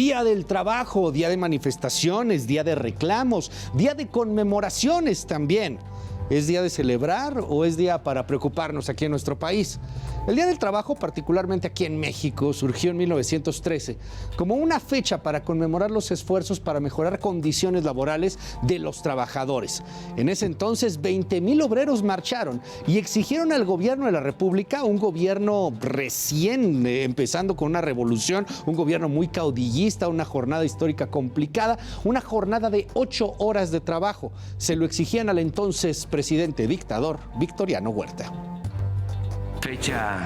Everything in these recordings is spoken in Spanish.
Día del trabajo, día de manifestaciones, día de reclamos, día de conmemoraciones también. ¿Es día de celebrar o es día para preocuparnos aquí en nuestro país? El Día del Trabajo, particularmente aquí en México, surgió en 1913 como una fecha para conmemorar los esfuerzos para mejorar condiciones laborales de los trabajadores. En ese entonces, 20,000 obreros marcharon y exigieron al gobierno de la República, un gobierno recién empezando con una revolución, un gobierno muy caudillista, una jornada histórica complicada, una jornada de 8 horas de trabajo. Se lo exigían al entonces presidente dictador Victoriano Huerta. Fecha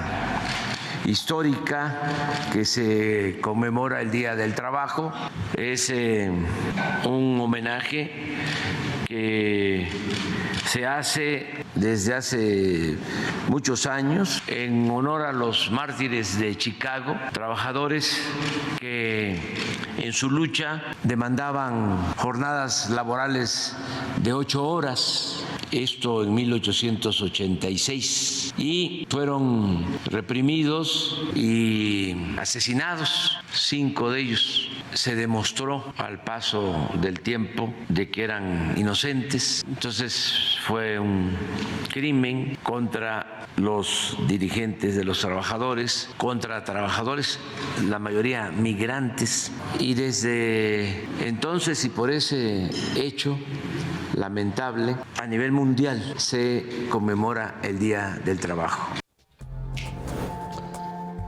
histórica que se conmemora el Día del Trabajo. Es un homenaje que se hace desde hace muchos años en honor a los mártires de Chicago, trabajadores que en su lucha demandaban jornadas laborales de 8 horas. Esto en 1886, y fueron reprimidos y asesinados, 5 de ellos. Se demostró al paso del tiempo de que eran inocentes. Entonces fue un crimen contra los dirigentes de los trabajadores, contra trabajadores, la mayoría migrantes, y desde entonces y por ese hecho lamentable, a nivel mundial se conmemora el Día del Trabajo.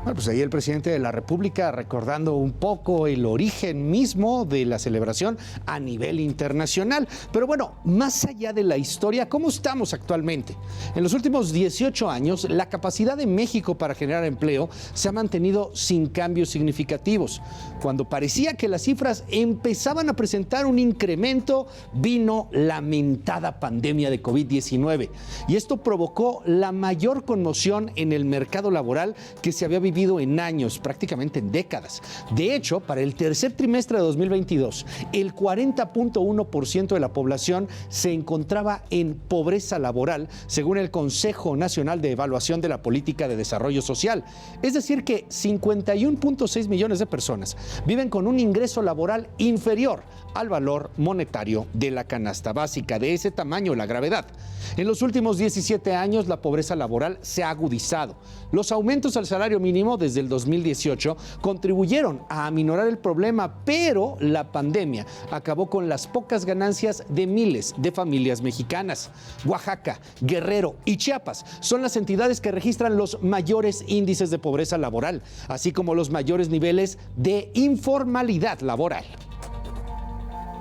Bueno, pues ahí el presidente de la República recordando un poco el origen mismo de la celebración a nivel internacional. Pero bueno, más allá de la historia, ¿cómo estamos actualmente? En los últimos 18 años, la capacidad de México para generar empleo se ha mantenido sin cambios significativos. Cuando parecía que las cifras empezaban a presentar un incremento, vino la lamentada pandemia de COVID-19. Y esto provocó la mayor conmoción en el mercado laboral que se había vivido en años, prácticamente en décadas. De hecho, para el tercer trimestre de 2022, el 40.1% de la población se encontraba en pobreza laboral, según el Consejo Nacional de Evaluación de la Política de Desarrollo Social. Es decir que 51.6 millones de personas viven con un ingreso laboral inferior al valor monetario de la canasta básica. De ese tamaño la gravedad. En los últimos 17 años, la pobreza laboral se ha agudizado. Los aumentos al salario mínimo desde el 2018 contribuyeron a aminorar el problema, pero la pandemia acabó con las pocas ganancias de miles de familias mexicanas. Oaxaca, Guerrero y Chiapas son las entidades que registran los mayores índices de pobreza laboral, así como los mayores niveles de informalidad laboral.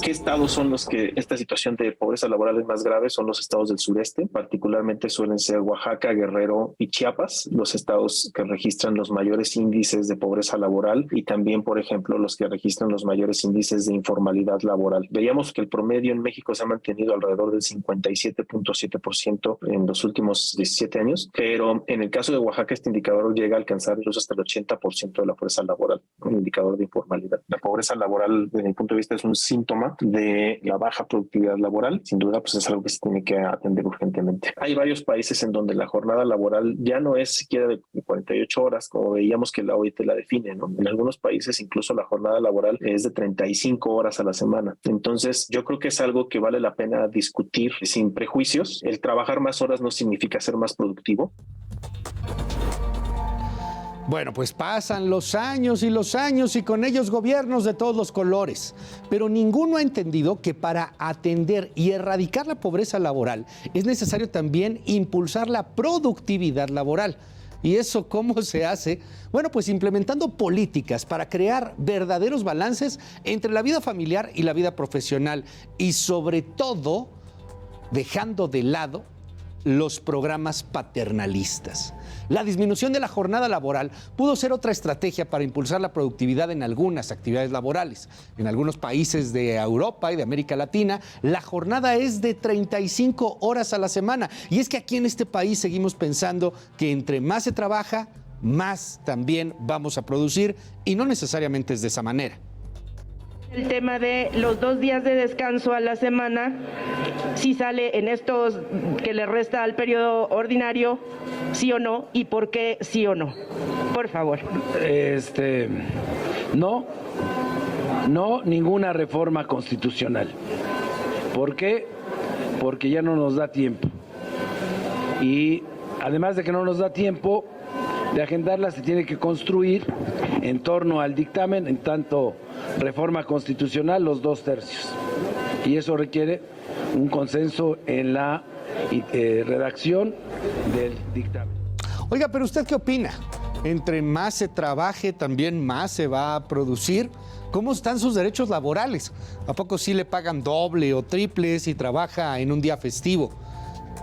¿Qué estados son los que esta situación de pobreza laboral es más grave? Son los estados del sureste, particularmente suelen ser Oaxaca, Guerrero y Chiapas, los estados que registran los mayores índices de pobreza laboral y también, por ejemplo, los que registran los mayores índices de informalidad laboral. Veíamos que el promedio en México se ha mantenido alrededor del 57.7% en los últimos 17 años, pero en el caso de Oaxaca este indicador llega a alcanzar incluso hasta el 80% de la pobreza laboral, un indicador de informalidad. La pobreza laboral, desde mi punto de vista, es un síntoma de la baja productividad laboral. Sin duda, pues es algo que se tiene que atender urgentemente. Hay varios países en donde la jornada laboral ya no es siquiera de 48 horas, como veíamos que la OIT la define, ¿no? En algunos países incluso la jornada laboral es de 35 horas a la semana. Entonces, yo creo que es algo que vale la pena discutir sin prejuicios. El trabajar más horas no significa ser más productivo. Bueno, pues pasan los años y con ellos gobiernos de todos los colores, pero ninguno ha entendido que para atender y erradicar la pobreza laboral es necesario también impulsar la productividad laboral. ¿Y eso cómo se hace? Bueno, pues implementando políticas para crear verdaderos balances entre la vida familiar y la vida profesional y sobre todo dejando de lado los programas paternalistas. La disminución de la jornada laboral pudo ser otra estrategia para impulsar la productividad en algunas actividades laborales. En algunos países de Europa y de América Latina, la jornada es de 35 horas a la semana. Y es que aquí en este país seguimos pensando que entre más se trabaja, más también vamos a producir, y no necesariamente es de esa manera. El tema de los 2 días de descanso a la semana, si sale en estos que le resta al periodo ordinario, sí o no, y por qué sí o no. Por favor. No, No, ninguna reforma constitucional. ¿Por qué? Porque ya no nos da tiempo. Y además de que no nos da tiempo de agendarla, se tiene que construir en torno al dictamen, en tanto reforma constitucional, los 2/3. Y eso requiere un consenso en la redacción del dictamen. Oiga, pero ¿usted qué opina? Entre más se trabaje, también más se va a producir. ¿Cómo están sus derechos laborales? ¿A poco sí le pagan doble o triple si trabaja en un día festivo?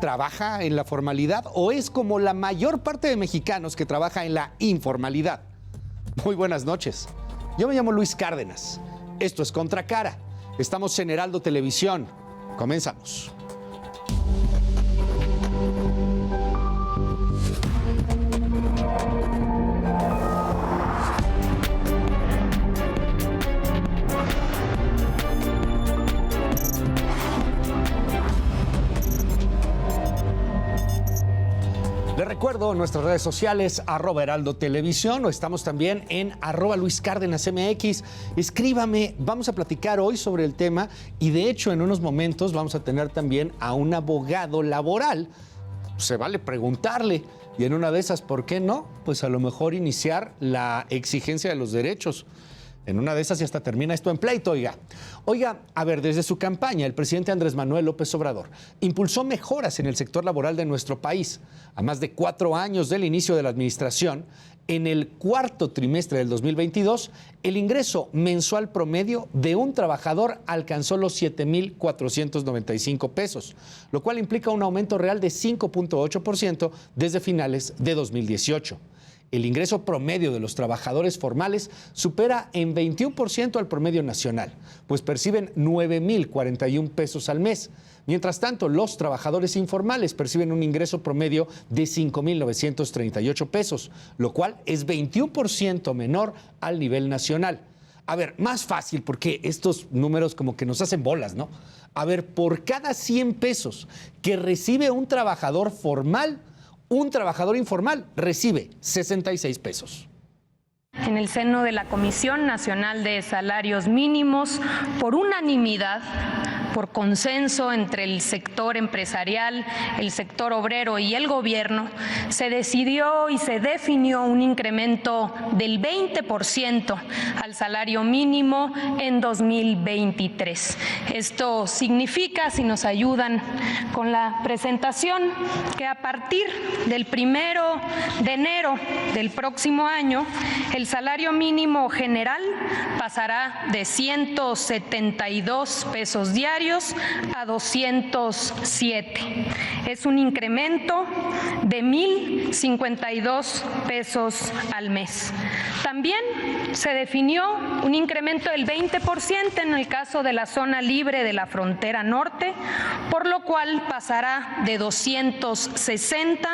¿Trabaja en la formalidad o es como la mayor parte de mexicanos que trabaja en la informalidad? Muy buenas noches. Yo me llamo Luis Cárdenas. Esto es Contracara. Estamos en Heraldo Televisión. Comenzamos. Les recuerdo nuestras redes sociales, @Heraldo Televisión, o estamos también en @Luis Cárdenas MX. Escríbame, vamos a platicar hoy sobre el tema y de hecho en unos momentos vamos a tener también a un abogado laboral. Se vale preguntarle y en una de esas, ¿por qué no? Pues a lo mejor iniciar la exigencia de los derechos. En una de esas y hasta termina esto en pleito, oiga. Oiga, a ver, desde su campaña, el presidente Andrés Manuel López Obrador impulsó mejoras en el sector laboral de nuestro país. A más de 4 años del inicio de la administración, en el cuarto trimestre del 2022, el ingreso mensual promedio de un trabajador alcanzó los 7,495 pesos, lo cual implica un aumento real de 5.8% desde finales de 2018. El ingreso promedio de los trabajadores formales supera en 21% al promedio nacional, pues perciben 9,041 pesos al mes. Mientras tanto, los trabajadores informales perciben un ingreso promedio de 5,938 pesos, lo cual es 21% menor al nivel nacional. A ver, más fácil, porque estos números como que nos hacen bolas, ¿no? A ver, por cada 100 pesos que recibe un trabajador formal, un trabajador informal recibe 66 pesos. En el seno de la Comisión Nacional de Salarios Mínimos, por unanimidad, por consenso entre el sector empresarial, el sector obrero y el gobierno, se decidió y se definió un incremento del 20% al salario mínimo en 2023. Esto significa, si nos ayudan con la presentación, que a partir del 1 de enero del próximo año, el salario mínimo general pasará de 172 pesos diarios a 207. Es un incremento de 1,052 pesos al mes. También se definió un incremento del 20% en el caso de la zona libre de la frontera norte, por lo cual pasará de 260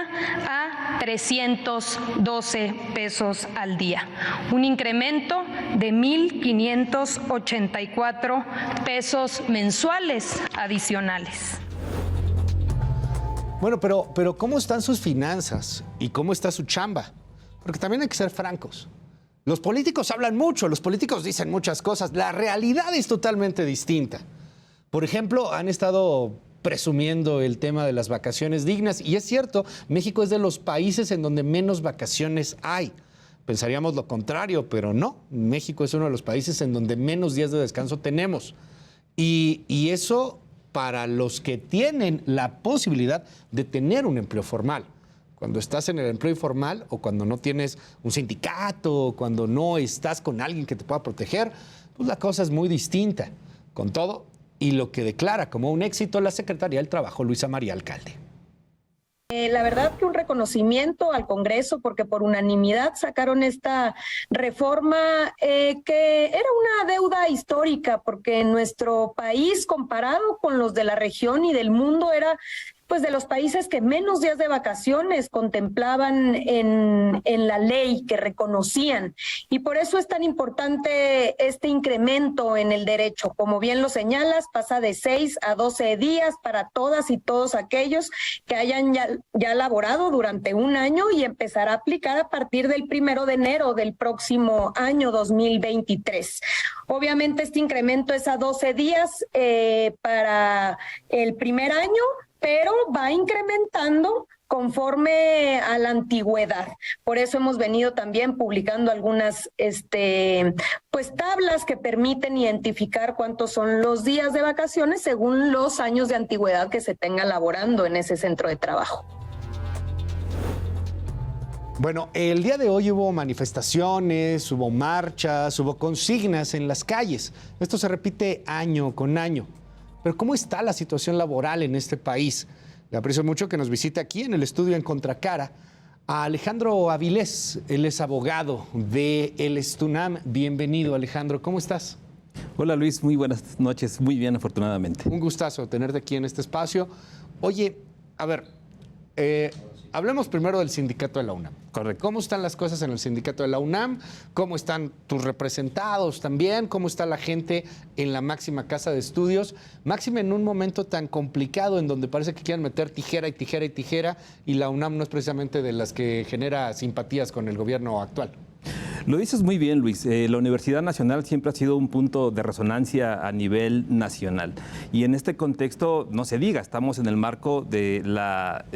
a 312 pesos al día. Un incremento de 1,584 pesos mensuales adicionales. Bueno, pero ¿cómo están sus finanzas y cómo está su chamba? Porque también hay que ser francos. Los políticos hablan mucho, los políticos dicen muchas cosas. La realidad es totalmente distinta. Por ejemplo, han estado presumiendo el tema de las vacaciones dignas y es cierto, México es de los países en donde menos vacaciones hay. Pensaríamos lo contrario, pero no. México es uno de los países en donde menos días de descanso tenemos. Y eso para los que tienen la posibilidad de tener un empleo formal. Cuando estás en el empleo informal o cuando no tienes un sindicato o cuando no estás con alguien que te pueda proteger, pues la cosa es muy distinta. Con todo, y lo que declara como un éxito la Secretaría del Trabajo, Luisa María Alcalde. La verdad que un reconocimiento al Congreso porque por unanimidad sacaron esta reforma que era una deuda histórica porque en nuestro país comparado con los de la región y del mundo era pues de los países que menos días de vacaciones contemplaban en la ley, que reconocían. Y por eso es tan importante este incremento en el derecho. Como bien lo señalas, pasa de 6 a 12 días para todas y todos aquellos que hayan ya laborado durante un año, y empezará a aplicar a partir del 1 de enero del próximo año 2023. Obviamente este incremento es a 12 días para el primer año, pero va incrementando conforme a la antigüedad. Por eso hemos venido también publicando algunas pues tablas que permiten identificar cuántos son los días de vacaciones según los años de antigüedad que se tenga laborando en ese centro de trabajo. Bueno, el día de hoy hubo manifestaciones, hubo marchas, hubo consignas en las calles. Esto se repite año con año. Pero ¿cómo está la situación laboral en este país? Le aprecio mucho que nos visite aquí en el estudio En Contracara a Alejandro Avilés. Él es abogado de el STUNAM. Bienvenido, Alejandro. ¿Cómo estás? Hola, Luis. Muy buenas noches. Muy bien, afortunadamente. Un gustazo tenerte aquí en este espacio. Oye, a ver, hablemos primero del sindicato de la UNAM. Correcto. ¿Cómo están las cosas en el sindicato de la UNAM? ¿Cómo están tus representados también? ¿Cómo está la gente en la máxima casa de estudios? Máxima en un momento tan complicado en donde parece que quieren meter tijera y tijera y tijera, y la UNAM no es precisamente de las que genera simpatías con el gobierno actual. Lo dices muy bien, Luis. La Universidad Nacional siempre ha sido un punto de resonancia a nivel nacional. Y en este contexto, no se diga, estamos en el marco de la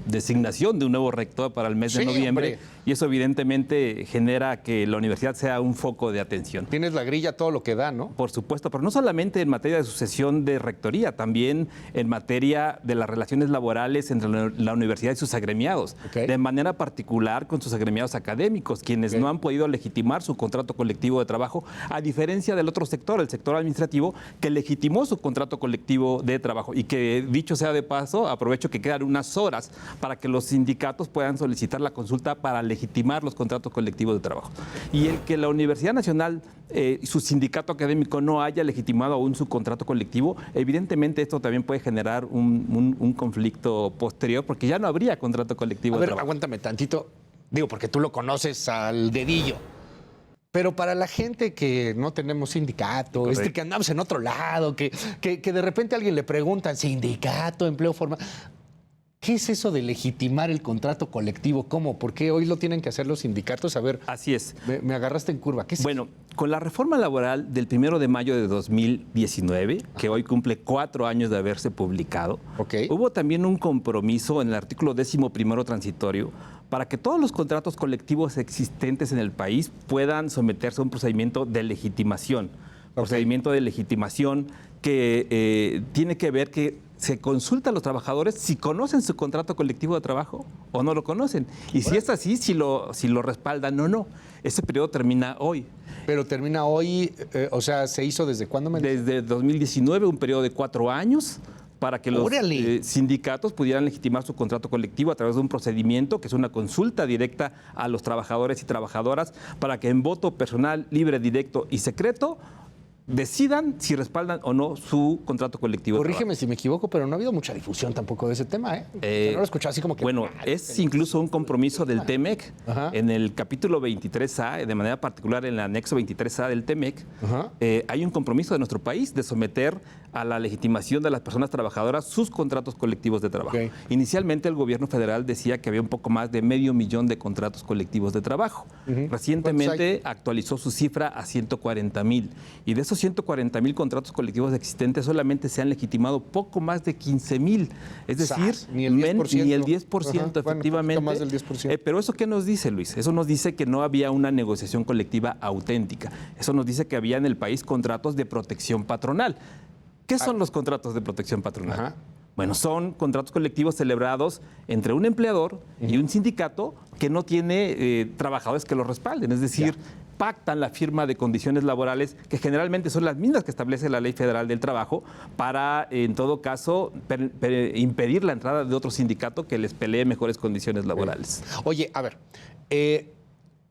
designación de un nuevo rector para el mes de noviembre. Hombre. Y eso evidentemente genera que la universidad sea un foco de atención. Tienes la grilla todo lo que da, ¿no? Por supuesto, pero no solamente en materia de sucesión de rectoría, también en materia de las relaciones laborales entre la universidad y sus agremiados. Okay. De manera particular con sus agremiados académicos, quienes no han podido legitimar su contrato colectivo de trabajo, a diferencia del otro sector, el sector administrativo, que legitimó su contrato colectivo de trabajo. Y que, dicho sea de paso, aprovecho que quedan unas horas para que los sindicatos puedan solicitar la consulta para legitimar los contratos colectivos de trabajo. Y el que la Universidad Nacional y su sindicato académico no haya legitimado aún su contrato colectivo, evidentemente esto también puede generar un conflicto posterior, porque ya no habría contrato colectivo de trabajo. Aguántame tantito. Digo, porque tú lo conoces al dedillo. Pero para la gente que no tenemos sindicato, que andamos en otro lado, que de repente a alguien le preguntan, sindicato, empleo formal, ¿qué es eso de legitimar el contrato colectivo? ¿Cómo? ¿Por qué hoy lo tienen que hacer los sindicatos? A ver, así es. Me agarraste en curva. ¿Qué es eso? Con la reforma laboral del 1 de mayo de 2019, que hoy cumple 4 años de haberse publicado, hubo también un compromiso en el artículo 11º transitorio para que todos los contratos colectivos existentes en el país puedan someterse a un procedimiento de legitimación. Procedimiento de legitimación que tiene que ver que se consulta a los trabajadores si conocen su contrato colectivo de trabajo o no lo conocen. Y si es así, si lo respaldan o no. Ese periodo termina hoy. Pero termina hoy, o sea, ¿se hizo desde cuándo? Desde 2019, un periodo de 4 años para que los sindicatos pudieran legitimar su contrato colectivo a través de un procedimiento que es una consulta directa a los trabajadores y trabajadoras para que en voto personal, libre, directo y secreto decidan si respaldan o no su contrato colectivo. Corrígeme si me equivoco, pero no ha habido mucha difusión tampoco de ese tema, ¿eh? No lo he escuchado así como que... Bueno, es incluso un compromiso del TEMEC. En el capítulo 23A, de manera particular en el anexo 23A del TEMEC, hay un compromiso de nuestro país de someter a la legitimación de las personas trabajadoras sus contratos colectivos de trabajo. Inicialmente el gobierno federal decía que había un poco más de 500,000 de contratos colectivos de trabajo. Recientemente actualizó su cifra a 140,000 y de esos 140,000 contratos colectivos existentes solamente se han legitimado poco más de 15,000. Es decir, ni el 10%, efectivamente. Más del 10%. Pero ¿eso qué nos dice, Luis? Eso nos dice que no había una negociación colectiva auténtica. Eso nos dice que había en el país contratos de protección patronal. ¿Qué son los contratos de protección patronal? Bueno, son contratos colectivos celebrados entre un empleador y un sindicato que no tiene trabajadores que los respalden. Es decir, pactan la firma de condiciones laborales que generalmente son las mismas que establece la Ley Federal del Trabajo para, en todo caso, impedir la entrada de otro sindicato que les pelee mejores condiciones laborales. Oye, a ver,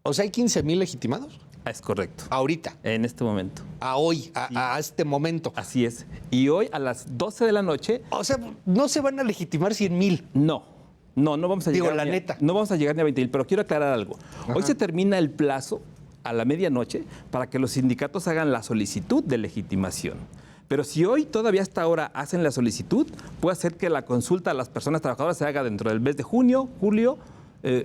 o sea, ¿hay 15,000 legitimados? Es correcto. Ahorita. En este momento. A hoy, a este momento. Así es. Y hoy a las 12 de la noche... O sea, no se van a legitimar 100,000. No vamos a llegar... Digo, la neta. No vamos a llegar ni a 20,000, pero quiero aclarar algo. Ajá. Hoy se termina el plazo a la medianoche para que los sindicatos hagan la solicitud de legitimación. Pero si hoy todavía hasta ahora hacen la solicitud, puede ser que la consulta a las personas trabajadoras se haga dentro del mes de junio, julio,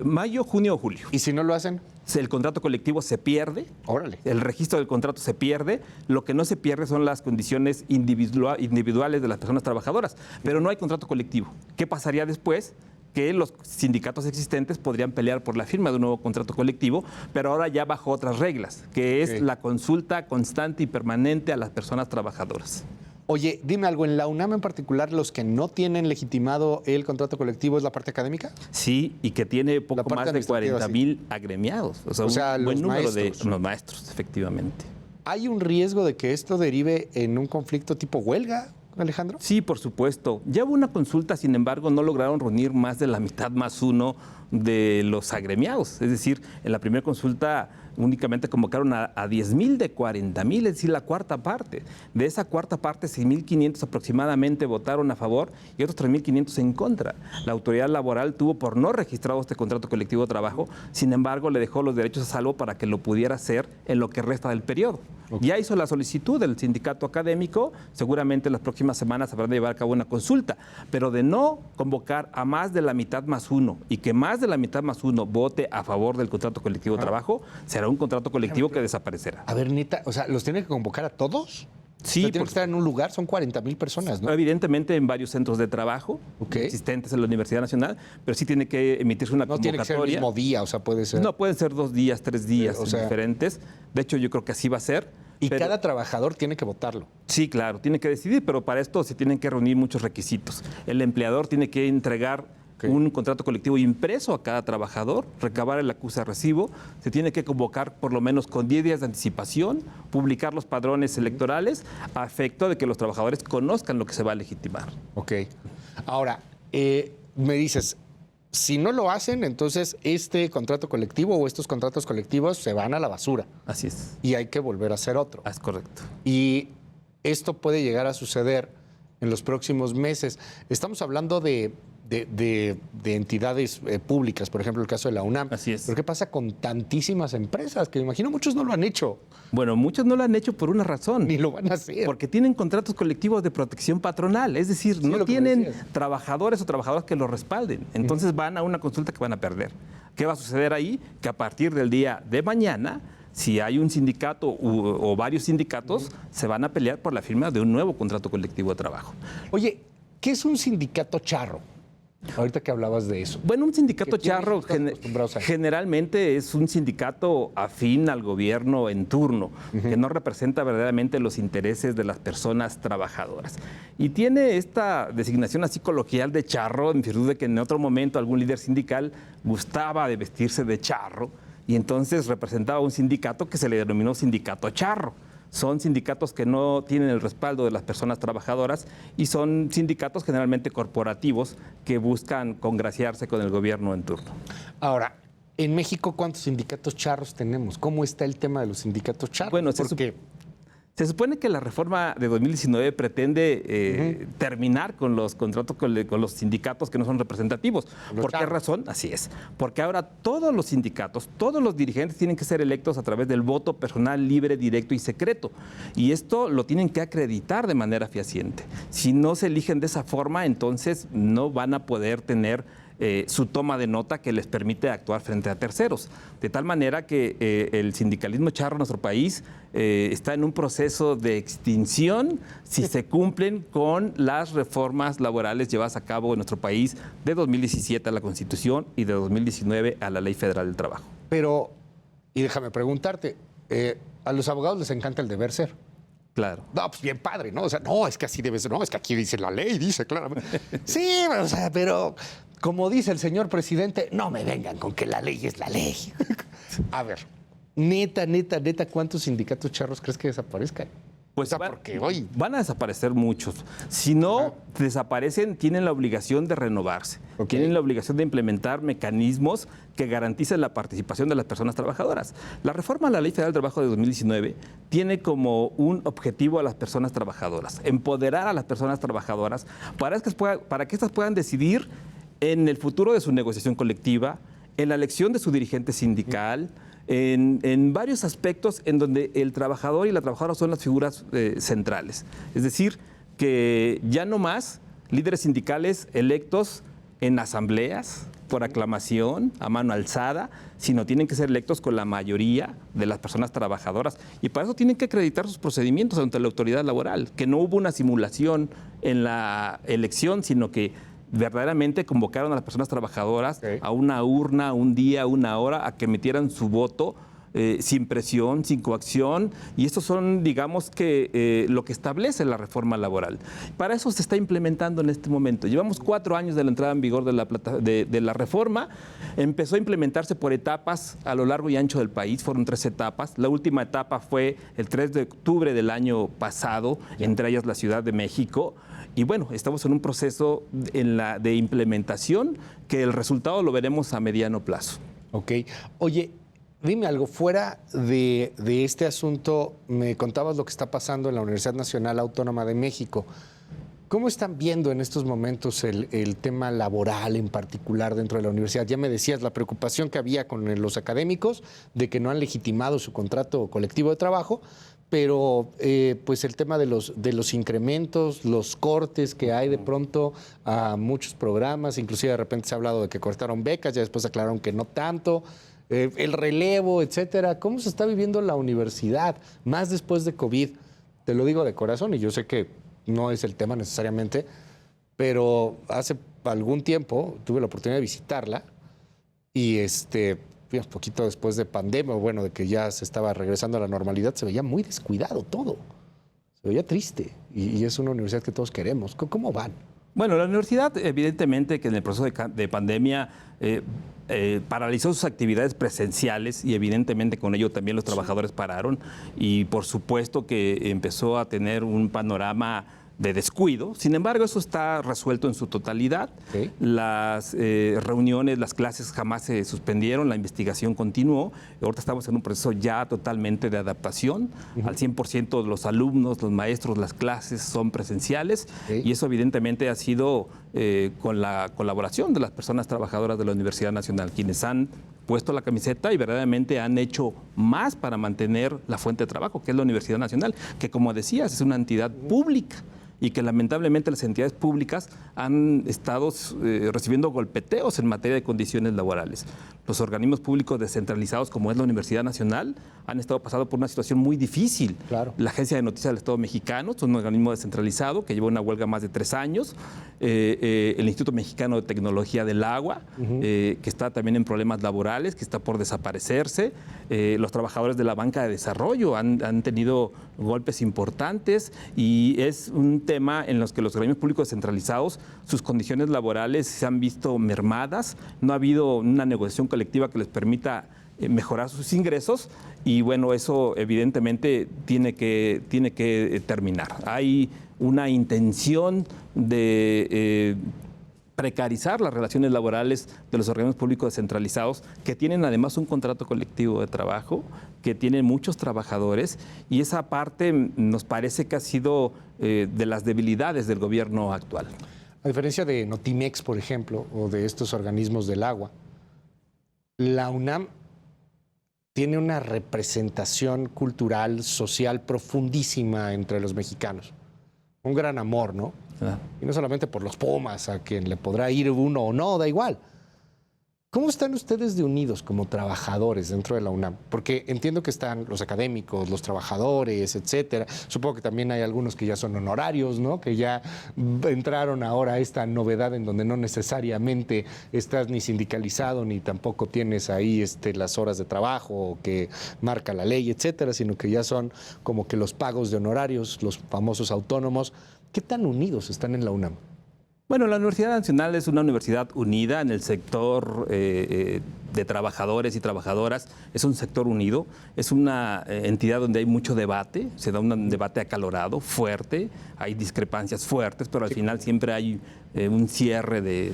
mayo, junio o julio. ¿Y si no lo hacen? El contrato colectivo se pierde. Órale. El registro del contrato se pierde. Lo que no se pierde son las condiciones individuales de las personas trabajadoras. Pero no hay contrato colectivo. ¿Qué pasaría después? Que los sindicatos existentes podrían pelear por la firma de un nuevo contrato colectivo, pero ahora ya bajo otras reglas, que es la consulta constante y permanente a las personas trabajadoras. Oye, dime algo, en la UNAM en particular, los que no tienen legitimado el contrato colectivo es la parte académica. Sí, y que tiene poco más de 40,000 agremiados. O sea, un buen número de los maestros, efectivamente. ¿Hay un riesgo de que esto derive en un conflicto tipo huelga, Alejandro? Sí, por supuesto. Ya hubo una consulta, sin embargo, no lograron reunir más de la mitad más uno de los agremiados. Es decir, en la primera consulta únicamente convocaron a 10,000 de 40,000, es decir, la cuarta parte. De esa cuarta parte, 6,500 aproximadamente votaron a favor y otros 3,500 en contra. La autoridad laboral tuvo por no registrado este contrato colectivo de trabajo, sin embargo, le dejó los derechos a salvo para que lo pudiera hacer en lo que resta del periodo. Okay. Ya hizo la solicitud del sindicato académico, seguramente en las próximas semanas habrán de llevar a cabo una consulta, pero de no convocar a más de la mitad más uno y que más de la mitad más uno vote a favor del contrato colectivo de trabajo, será un contrato colectivo que desaparecerá. A ver, neta, o sea, ¿los tiene que convocar a todos? Sí. O sea, tienen que estar en un lugar, son 40,000 personas, ¿no? Evidentemente en varios centros de trabajo existentes en la Universidad Nacional, pero sí tiene que emitirse una convocatoria. No tiene que ser el mismo día, o sea, puede ser... No, pueden ser 2 días, 3 días diferentes. De hecho, yo creo que así va a ser. Y cada trabajador tiene que votarlo. Sí, claro, tiene que decidir, pero para esto se tienen que reunir muchos requisitos. El empleador tiene que entregar un contrato colectivo impreso a cada trabajador, recabar el acuse de recibo, se tiene que convocar por lo menos con 10 días de anticipación, publicar los padrones electorales a efecto de que los trabajadores conozcan lo que se va a legitimar. Ok. Ahora, me dices, si no lo hacen, entonces este contrato colectivo o estos contratos colectivos se van a la basura. Así es. Y hay que volver a hacer otro. Es correcto. Y esto puede llegar a suceder en los próximos meses. Estamos hablando de entidades públicas, por ejemplo, el caso de la UNAM. Así es. Pero ¿qué pasa con tantísimas empresas? Que me imagino muchos no lo han hecho. Bueno, muchos no lo han hecho por una razón. Ni lo van a hacer. Porque tienen contratos colectivos de protección patronal. Es decir, no tienen trabajadores o trabajadoras que los respalden. Entonces van a una consulta que van a perder. ¿Qué va a suceder ahí? Que a partir del día de mañana, si hay un sindicato o varios sindicatos, se van a pelear por la firma de un nuevo contrato colectivo de trabajo. Oye, ¿qué es un sindicato charro? Ahorita que hablabas de eso. Bueno, un sindicato charro generalmente es un sindicato afín al gobierno en turno, que no representa verdaderamente los intereses de las personas trabajadoras. Y tiene esta designación así coloquial de charro, en virtud de que en otro momento algún líder sindical gustaba de vestirse de charro y entonces representaba un sindicato que se le denominó sindicato charro. Son sindicatos que no tienen el respaldo de las personas trabajadoras y son sindicatos generalmente corporativos que buscan congraciarse con el gobierno en turno. Ahora, en México, ¿cuántos sindicatos charros tenemos? ¿Cómo está el tema de los sindicatos charros? Bueno, se supone que la reforma de 2019 pretende terminar con los contratos con los sindicatos que no son representativos. ¿Por qué razón? Así es. Porque ahora todos los sindicatos, todos los dirigentes tienen que ser electos a través del voto personal, libre, directo y secreto. Y esto lo tienen que acreditar de manera fehaciente. Si no se eligen de esa forma, entonces no van a poder tener su toma de nota que les permite actuar frente a terceros. De tal manera que el sindicalismo charro en nuestro país está en un proceso de extinción si se cumplen con las reformas laborales llevadas a cabo en nuestro país de 2017 a la Constitución y de 2019 a la Ley Federal del Trabajo. Pero, y déjame preguntarte, a los abogados les encanta el deber ser. Claro. No, pues bien padre, ¿no? O sea, no, es que así debe ser, no, es que aquí dice la ley, dice claramente. Sí, o sea, pero como dice el señor presidente, no me vengan con que la ley es la ley. A ver, neta, ¿cuántos sindicatos charros crees que desaparezcan? Pues porque hoy van a desaparecer muchos. Si no desaparecen, tienen la obligación de renovarse. Tienen la obligación de implementar mecanismos que garanticen la participación de las personas trabajadoras. La reforma a la Ley Federal del Trabajo de 2019 tiene como un objetivo a las personas trabajadoras, empoderar a las personas trabajadoras para que éstas puedan decidir en el futuro de su negociación colectiva, en la elección de su dirigente sindical, en varios aspectos en donde el trabajador y la trabajadora son las figuras centrales. Es decir, que ya no más líderes sindicales electos en asambleas, por aclamación, a mano alzada, sino tienen que ser electos con la mayoría de las personas trabajadoras. Y para eso tienen que acreditar sus procedimientos ante la autoridad laboral, que no hubo una simulación en la elección, sino que verdaderamente convocaron a las personas trabajadoras a una urna, un día, una hora, a que emitieran su voto sin presión, sin coacción, y estos son, digamos, que lo que establece la reforma laboral. Para eso se está implementando en este momento. Llevamos 4 años de la entrada en vigor de la reforma. Empezó a implementarse por etapas a lo largo y ancho del país, fueron 3 etapas. La última etapa fue el 3 de octubre del año pasado, entre ellas la Ciudad de México. Y bueno, estamos en un proceso de implementación que el resultado lo veremos a mediano plazo. Ok. Oye, dime algo, fuera de este asunto, me contabas lo que está pasando en la Universidad Nacional Autónoma de México. ¿Cómo están viendo en estos momentos el tema laboral en particular dentro de la universidad? Ya me decías la preocupación que había con los académicos de que no han legitimado su contrato colectivo de trabajo, pero pues el tema de los incrementos, los cortes que hay de pronto a muchos programas, inclusive de repente se ha hablado de que cortaron becas, ya después aclararon que no tanto, el relevo, etcétera. ¿Cómo se está viviendo la universidad, más después de COVID? Te lo digo de corazón y yo sé que no es el tema necesariamente, pero hace algún tiempo tuve la oportunidad de visitarla y un poquito después de pandemia, bueno, de que ya se estaba regresando a la normalidad, se veía muy descuidado todo. Se veía triste y es una universidad que todos queremos. ¿Cómo van? Bueno, la universidad, evidentemente, que en el proceso de pandemia paralizó sus actividades presenciales y evidentemente con ello también los trabajadores pararon y por supuesto que empezó a tener un panorama de descuido. Sin embargo, eso está resuelto en su totalidad. Sí. Las reuniones, las clases jamás se suspendieron, la investigación continuó. Ahorita estamos en un proceso ya totalmente de adaptación. Al 100% de los alumnos, los maestros, las clases son presenciales. Sí. Y eso evidentemente ha sido con la colaboración de las personas trabajadoras de la Universidad Nacional, quienes han puesto la camiseta y verdaderamente han hecho más para mantener la fuente de trabajo, que es la Universidad Nacional, que como decías, es una entidad pública y que lamentablemente las entidades públicas han estado recibiendo golpeteos en materia de condiciones laborales. Los organismos públicos descentralizados, como es la Universidad Nacional, han estado pasando por una situación muy difícil. Claro. La Agencia de Noticias del Estado Mexicano es un organismo descentralizado que lleva una huelga más de 3 años. El Instituto Mexicano de Tecnología del Agua, que está también en problemas laborales, que está por desaparecerse. Los trabajadores de la banca de desarrollo han tenido golpes importantes y es un tema en los que los organismos públicos descentralizados, sus condiciones laborales se han visto mermadas, no ha habido una negociación colectiva que les permita mejorar sus ingresos y bueno, eso evidentemente tiene que terminar. Hay una intención de precarizar las relaciones laborales de los organismos públicos descentralizados, que tienen además un contrato colectivo de trabajo, que tienen muchos trabajadores, y esa parte nos parece que ha sido de las debilidades del gobierno actual. A diferencia de Notimex, por ejemplo, o de estos organismos del agua, la UNAM tiene una representación cultural, social profundísima entre los mexicanos. Un gran amor, ¿no? Y no solamente por los Pumas, a quien le podrá ir uno o no, da igual. ¿Cómo están ustedes de unidos como trabajadores dentro de la UNAM? Porque entiendo que están los académicos, los trabajadores, etcétera. Supongo que también hay algunos que ya son honorarios, ¿no? Que ya entraron ahora a esta novedad en donde no necesariamente estás ni sindicalizado ni tampoco tienes ahí las horas de trabajo que marca la ley, etcétera, sino que ya son como que los pagos de honorarios, los famosos autónomos. ¿Qué tan unidos están en la UNAM? Bueno, la Universidad Nacional es una universidad unida en el sector de trabajadores y trabajadoras. Es un sector unido, es una entidad donde hay mucho debate, se da un debate acalorado, fuerte, hay discrepancias fuertes, pero al final siempre hay un cierre de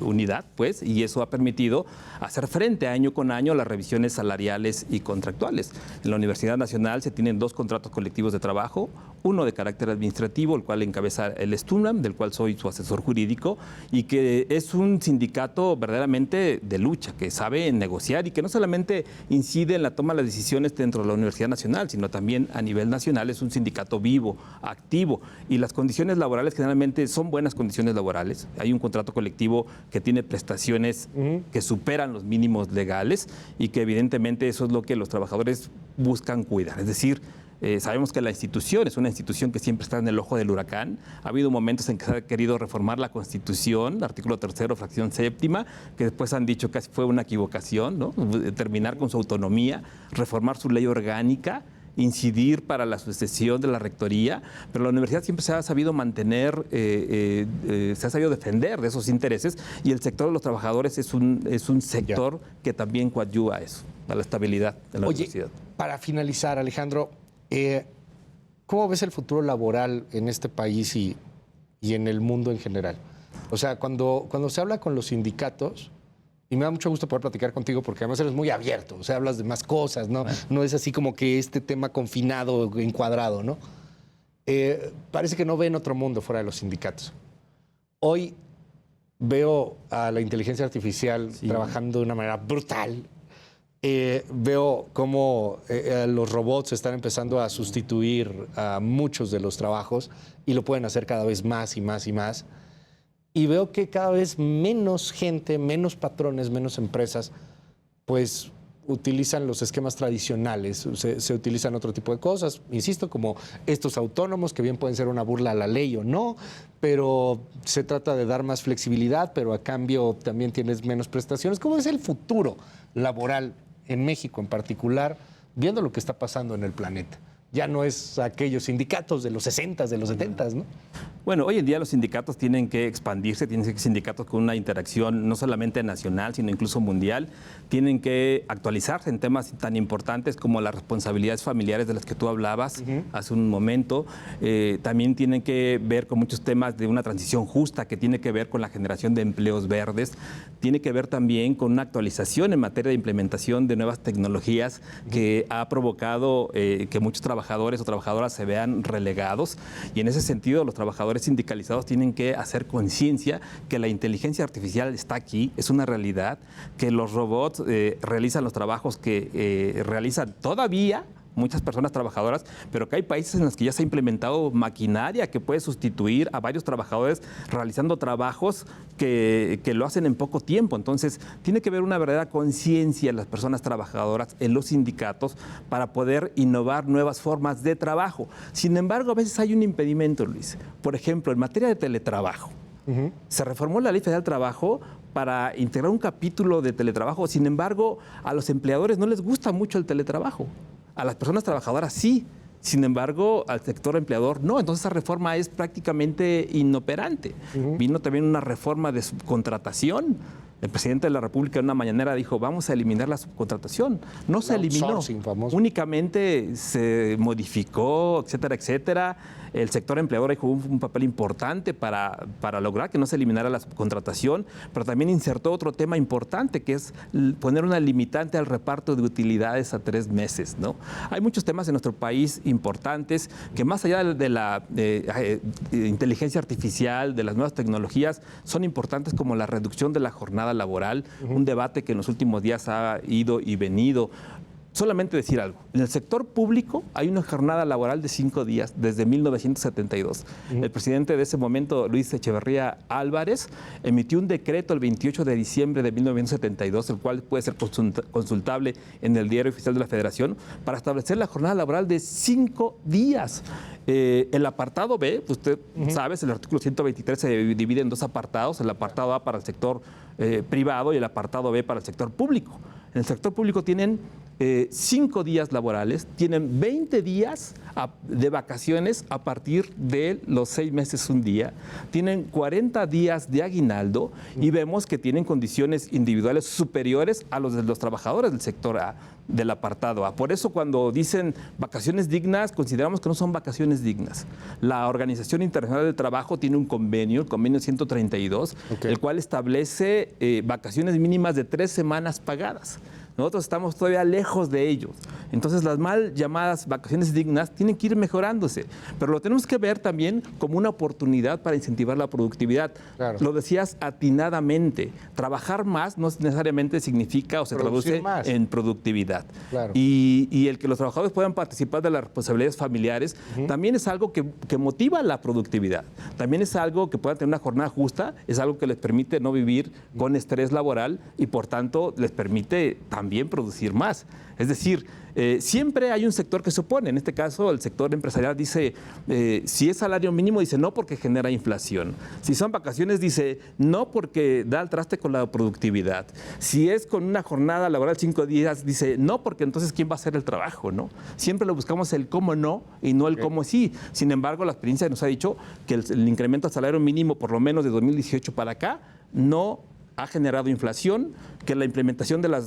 unidad, pues, y eso ha permitido hacer frente año con año a las revisiones salariales y contractuales. En la Universidad Nacional se tienen 2 contratos colectivos de trabajo, uno de carácter administrativo, el cual encabeza el STUNAM, del cual soy su asesor jurídico, y que es un sindicato verdaderamente de lucha, que sabe negociar y que no solamente incide en la toma de las decisiones dentro de la Universidad Nacional, sino también a nivel nacional es un sindicato vivo, activo, y las condiciones laborales generalmente son buenas condiciones laborales. Hay un contrato colectivo que tiene prestaciones que superan los mínimos legales y que evidentemente eso es lo que los trabajadores buscan cuidar. Es decir, sabemos que la institución es una institución que siempre está en el ojo del huracán. Ha habido momentos en que se ha querido reformar la Constitución, artículo 3º, fracción 7ª, que después han dicho que fue una equivocación, ¿no? Terminar con su autonomía, reformar su ley orgánica, incidir para la sucesión de la rectoría, pero la universidad siempre se ha sabido mantener, se ha sabido defender de esos intereses, y el sector de los trabajadores es un sector que también coadyuva a eso, a la estabilidad de la universidad. Para finalizar, Alejandro, ¿cómo ves el futuro laboral en este país y en el mundo en general? O sea, cuando se habla con los sindicatos, y me da mucho gusto poder platicar contigo porque además eres muy abierto, o sea, hablas de más cosas, ¿no? No es así como que este tema confinado, encuadrado, ¿no? Parece que no ven otro mundo fuera de los sindicatos. Hoy veo a la inteligencia artificial trabajando de una manera brutal. Veo cómo los robots están empezando a sustituir a muchos de los trabajos y lo pueden hacer cada vez más y más y más. Y veo que cada vez menos gente, menos patrones, menos empresas, pues utilizan los esquemas tradicionales, se utilizan otro tipo de cosas, insisto, como estos autónomos, que bien pueden ser una burla a la ley o no, pero se trata de dar más flexibilidad, pero a cambio también tienes menos prestaciones. ¿Cómo es el futuro laboral en México en particular, viendo lo que está pasando en el planeta? Ya no es aquellos sindicatos de los 60s, de los 70s, ¿no? Bueno, hoy en día los sindicatos tienen que expandirse, tienen que ser sindicatos con una interacción no solamente nacional, sino incluso mundial. Tienen que actualizarse en temas tan importantes como las responsabilidades familiares de las que tú hablabas hace un momento. También tienen que ver con muchos temas de una transición justa que tiene que ver con la generación de empleos verdes. Tiene que ver también con una actualización en materia de implementación de nuevas tecnologías que ha provocado que muchos trabajadores o trabajadoras se vean relegados, y en ese sentido los trabajadores sindicalizados tienen que hacer conciencia que la inteligencia artificial está aquí, es una realidad, que los robots realizan los trabajos que realizan todavía muchas personas trabajadoras, pero que hay países en los que ya se ha implementado maquinaria que puede sustituir a varios trabajadores realizando trabajos que lo hacen en poco tiempo. Entonces, tiene que haber una verdadera conciencia en las personas trabajadoras, en los sindicatos, para poder innovar nuevas formas de trabajo. Sin embargo, a veces hay un impedimento, Luis. Por ejemplo, en materia de teletrabajo. Se reformó la Ley Federal del Trabajo para integrar un capítulo de teletrabajo. Sin embargo, a los empleadores no les gusta mucho el teletrabajo. A las personas trabajadoras sí, sin embargo, al sector empleador no. Entonces esa reforma es prácticamente inoperante. Vino también una reforma de subcontratación. El presidente de la República en una mañanera dijo, vamos a eliminar la subcontratación. No se eliminó, únicamente se modificó, etcétera, etcétera. El sector empleador ahí jugó un papel importante para lograr que no se eliminara la subcontratación, pero también insertó otro tema importante, que es poner una limitante al reparto de utilidades a 3 meses, ¿no? Hay muchos temas en nuestro país importantes que, más allá de la inteligencia artificial, de las nuevas tecnologías, son importantes, como la reducción de la jornada laboral, un debate que en los últimos días ha ido y venido. Solamente decir algo, en el sector público hay una jornada laboral de 5 días desde 1972. El presidente de ese momento, Luis Echeverría Álvarez, emitió un decreto el 28 de diciembre de 1972, el cual puede ser consultable en el Diario Oficial de la Federación, para establecer la jornada laboral de 5 días. El apartado B, usted sabe, el artículo 123 se divide en 2 apartados, el apartado A para el sector privado y el apartado B para el sector público. En el sector público tienen 5 días laborales, tienen 20 días de vacaciones a partir de los 6 meses un día, tienen 40 días de aguinaldo y vemos que tienen condiciones individuales superiores a los de los trabajadores del sector A, del apartado A. Por eso cuando dicen vacaciones dignas, consideramos que no son vacaciones dignas. La Organización Internacional del Trabajo tiene un convenio, el convenio 132, el cual establece vacaciones mínimas de 3 semanas pagadas. Nosotros estamos todavía lejos de ellos. Entonces, las mal llamadas vacaciones dignas tienen que ir mejorándose. Pero lo tenemos que ver también como una oportunidad para incentivar la productividad. Claro. Lo decías atinadamente. Trabajar más no necesariamente significa o se traduce en productividad. Claro. Y el que los trabajadores puedan participar de las responsabilidades familiares también es algo que motiva la productividad. También es algo que puedan tener una jornada justa, es algo que les permite no vivir con estrés laboral y, por tanto, les permite también producir más. Es decir, siempre hay un sector que se opone. En este caso, el sector empresarial dice, si es salario mínimo, dice no porque genera inflación. Si son vacaciones, dice no porque da al traste con la productividad. Si es con una jornada laboral 5 días, dice no porque entonces ¿quién va a hacer el trabajo? ¿No? Siempre lo buscamos el cómo no y no el cómo sí. Sin embargo, la experiencia nos ha dicho que el incremento al salario mínimo, por lo menos de 2018 para acá, no ha generado inflación, que la implementación de la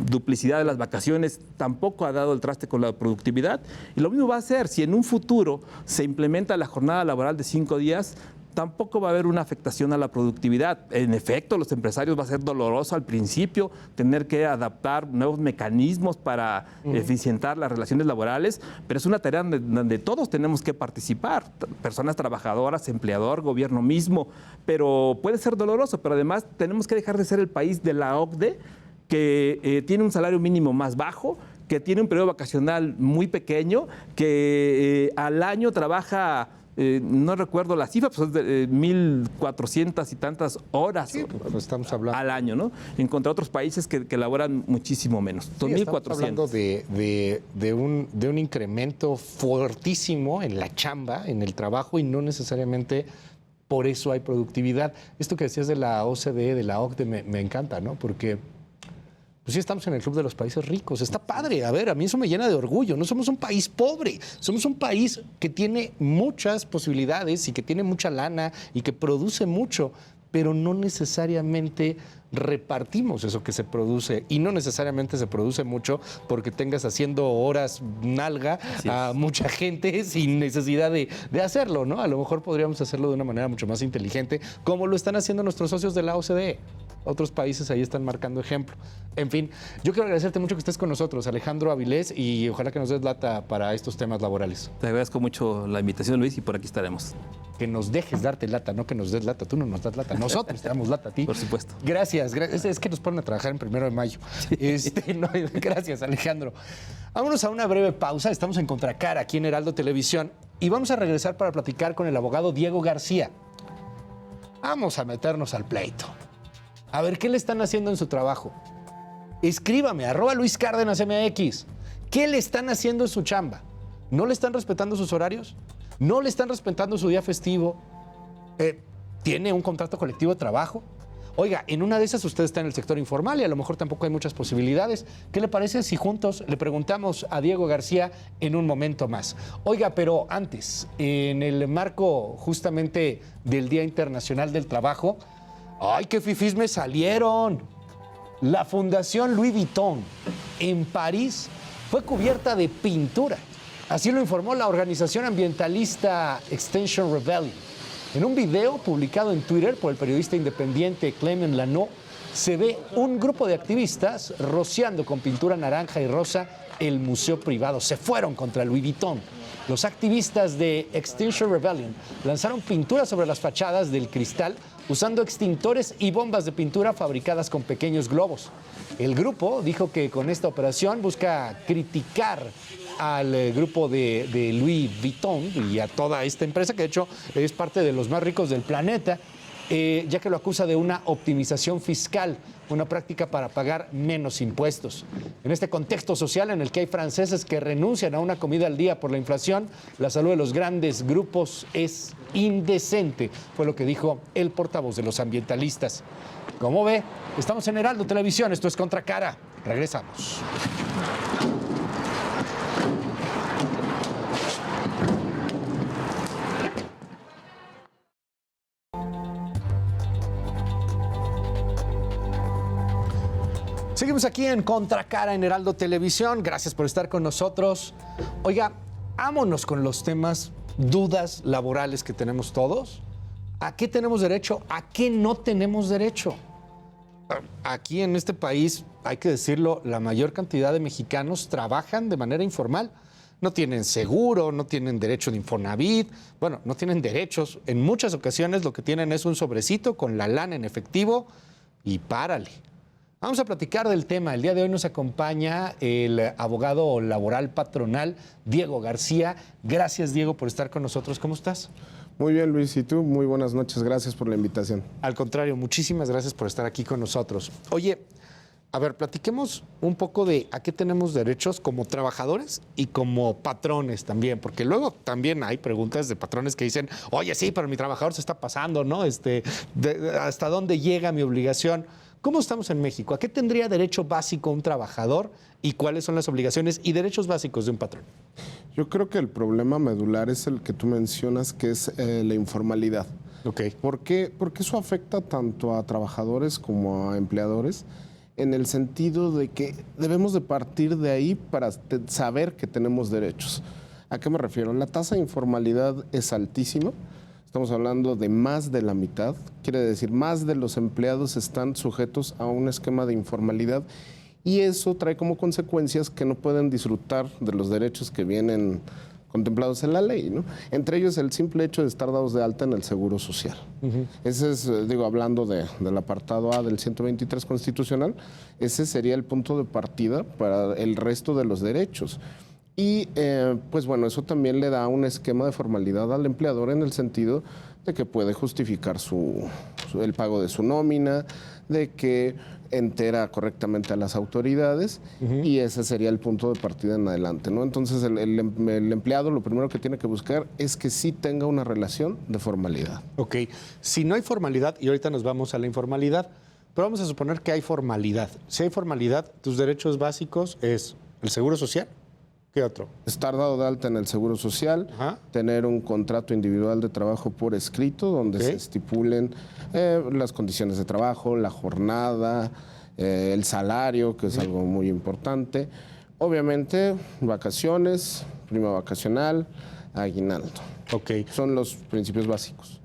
duplicidad de las vacaciones tampoco ha dado el traste con la productividad. Y lo mismo va a ser si en un futuro se implementa la jornada laboral de 5 días, tampoco va a haber una afectación a la productividad. En efecto, los empresarios va a ser doloroso al principio tener que adaptar nuevos mecanismos para eficientar las relaciones laborales, pero es una tarea donde todos tenemos que participar, personas trabajadoras, empleador, gobierno mismo, pero puede ser doloroso, pero además tenemos que dejar de ser el país de la OCDE que tiene un salario mínimo más bajo, que tiene un periodo vacacional muy pequeño, que al año trabaja... no recuerdo la cifra, pues es de 1.400 y tantas horas estamos hablando al año, ¿no? En contra otros países que elaboran muchísimo menos. 2.400. Estamos hablando de un incremento fuertísimo en la chamba, en el trabajo, y no necesariamente por eso hay productividad. Esto que decías de la OCDE, de la OCDE, me encanta, ¿no? Porque pues sí estamos en el club de los países ricos. Está padre. A ver, a mí eso me llena de orgullo. No somos un país pobre. Somos un país que tiene muchas posibilidades y que tiene mucha lana y que produce mucho, pero no necesariamente repartimos eso que se produce, y no necesariamente se produce mucho porque tengas haciendo horas nalga a mucha gente sin necesidad de hacerlo, ¿no? A lo mejor podríamos hacerlo de una manera mucho más inteligente, como lo están haciendo nuestros socios de la OCDE. Otros países ahí están marcando ejemplo. En fin, yo quiero agradecerte mucho que estés con nosotros, Alejandro Avilés, y ojalá que nos des lata para estos temas laborales. Te agradezco mucho la invitación, Luis, y por aquí estaremos. Que nos dejes darte lata, no que nos des lata. Tú no nos das lata, nosotros te damos lata a ti. Por supuesto. Gracias. Es que nos ponen a trabajar en 1 de mayo. Gracias, Alejandro. Vámonos a una breve pausa. Estamos en Contracara, aquí en Heraldo Televisión, y vamos a regresar para platicar con el abogado Diego García. Vamos a meternos al pleito. A ver, ¿qué le están haciendo en su trabajo? Escríbame, @Luis Cárdenas MX. ¿Qué le están haciendo en su chamba? ¿No le están respetando sus horarios? ¿No le están respetando su día festivo? ¿Tiene un contrato colectivo de trabajo? Oiga, en una de esas usted está en el sector informal y a lo mejor tampoco hay muchas posibilidades. ¿Qué le parece si juntos le preguntamos a Diego García en un momento más? Oiga, pero antes, en el marco justamente del Día Internacional del Trabajo, ¡ay, qué fifís me salieron! La Fundación Louis Vuitton en París fue cubierta de pintura. Así lo informó la organización ambientalista Extinction Rebellion. En un video publicado en Twitter por el periodista independiente Clement Lanoux, se ve un grupo de activistas rociando con pintura naranja y rosa el museo privado. Se fueron contra Louis Vuitton. Los activistas de Extinction Rebellion lanzaron pintura sobre las fachadas del cristal usando extintores y bombas de pintura fabricadas con pequeños globos. El grupo dijo que con esta operación busca criticar al grupo de Louis Vuitton y a toda esta empresa, que de hecho es parte de los más ricos del planeta, ya que lo acusa de una optimización fiscal, una práctica para pagar menos impuestos. En este contexto social en el que hay franceses que renuncian a una comida al día por la inflación, la salud de los grandes grupos es indecente, fue lo que dijo el portavoz de los ambientalistas. Como ve, estamos en Heraldo Televisión, esto es Contracara. Regresamos. Seguimos aquí en Contracara en Heraldo Televisión. Gracias por estar con nosotros. Oiga, vámonos con los temas, dudas laborales que tenemos todos. ¿A qué tenemos derecho? ¿A qué no tenemos derecho? Aquí en este país, hay que decirlo, la mayor cantidad de mexicanos trabajan de manera informal. No tienen seguro, no tienen derecho de Infonavit, bueno, no tienen derechos. En muchas ocasiones lo que tienen es un sobrecito con la lana en efectivo y párale. Vamos a platicar del tema. El día de hoy nos acompaña el abogado laboral patronal, Diego García. Gracias, Diego, por estar con nosotros. ¿Cómo estás? Muy bien, Luis. ¿Y tú? Muy buenas noches. Gracias por la invitación. Al contrario, muchísimas gracias por estar aquí con nosotros. Oye, a ver, platiquemos un poco de a qué tenemos derechos como trabajadores y como patrones también, porque luego también hay preguntas de patrones que dicen, oye, sí, pero mi trabajador se está pasando, ¿no? ¿Hasta dónde llega mi obligación? ¿Cómo estamos en México? ¿A qué tendría derecho básico un trabajador y cuáles son las obligaciones y derechos básicos de un patrón? Yo creo que el problema medular es el que tú mencionas, que es la informalidad. Okay. Porque eso afecta tanto a trabajadores como a empleadores, en el sentido de que debemos de partir de ahí para saber que tenemos derechos. ¿A qué me refiero? La tasa de informalidad es altísima. Estamos hablando de más de la mitad, quiere decir, más de los empleados están sujetos a un esquema de informalidad y eso trae como consecuencias que no pueden disfrutar de los derechos que vienen contemplados en la ley, ¿no? Entre ellos el simple hecho de estar dados de alta en el Seguro Social. Ese es, hablando del apartado A del 123 constitucional, ese sería el punto de partida para el resto de los derechos. Y pues bueno, eso también le da un esquema de formalidad al empleador en el sentido de que puede justificar el pago de su nómina, de que entera correctamente a las autoridades y ese sería el punto de partida en adelante, ¿no? Entonces el empleado lo primero que tiene que buscar es que sí tenga una relación de formalidad. Ok, si no hay formalidad, y ahorita nos vamos a la informalidad, pero vamos a suponer que hay formalidad. Si hay formalidad, tus derechos básicos es el Seguro Social. ¿Qué otro? Estar dado de alta en el Seguro Social, tener un contrato individual de trabajo por escrito donde se estipulen las condiciones de trabajo, la jornada, el salario, que es algo muy importante. Obviamente, vacaciones, prima vacacional, aguinaldo. Okay. Son los principios básicos.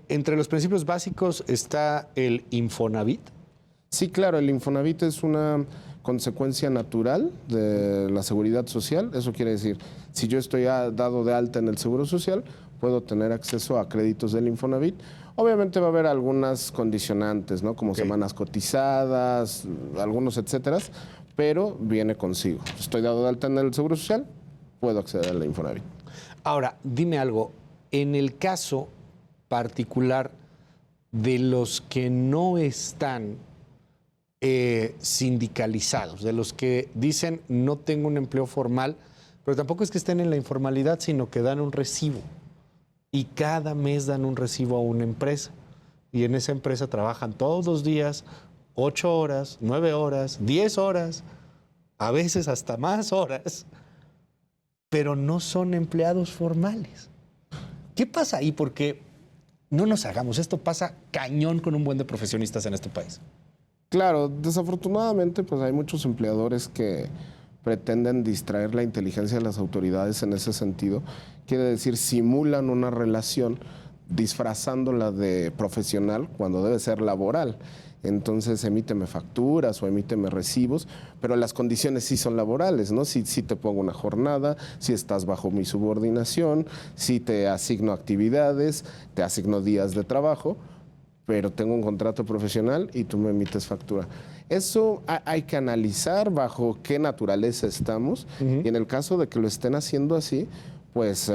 Entre los principios básicos está el Infonavit. Sí, claro, el Infonavit es una consecuencia natural de la seguridad social. Eso quiere decir, si yo estoy dado de alta en el Seguro Social, puedo tener acceso a créditos del Infonavit. Obviamente va a haber algunas condicionantes, ¿no? Como semanas cotizadas, algunos etcétera, pero viene consigo. Estoy dado de alta en el Seguro Social, puedo acceder al Infonavit. Ahora, dime algo, en el caso particular de los que no están sindicalizados, de los que dicen no tengo un empleo formal, pero tampoco es que estén en la informalidad, sino que dan un recibo y cada mes dan un recibo a una empresa y en esa empresa trabajan todos los días 8 horas, 9 horas, 10 horas, a veces hasta más horas, pero no son empleados formales. ¿Qué pasa ahí? Porque no nos hagamos, esto pasa cañón con un buen de profesionistas en este país. Claro, desafortunadamente pues hay muchos empleadores que pretenden distraer la inteligencia de las autoridades en ese sentido. Quiere decir, simulan una relación disfrazándola de profesional cuando debe ser laboral. Entonces emíteme facturas o emíteme recibos, pero las condiciones sí son laborales, ¿no? Si te pongo una jornada, si estás bajo mi subordinación, si te asigno actividades, te asigno días de trabajo, pero tengo un contrato profesional y tú me emites factura. Eso hay que analizar bajo qué naturaleza estamos y en el caso de que lo estén haciendo así, pues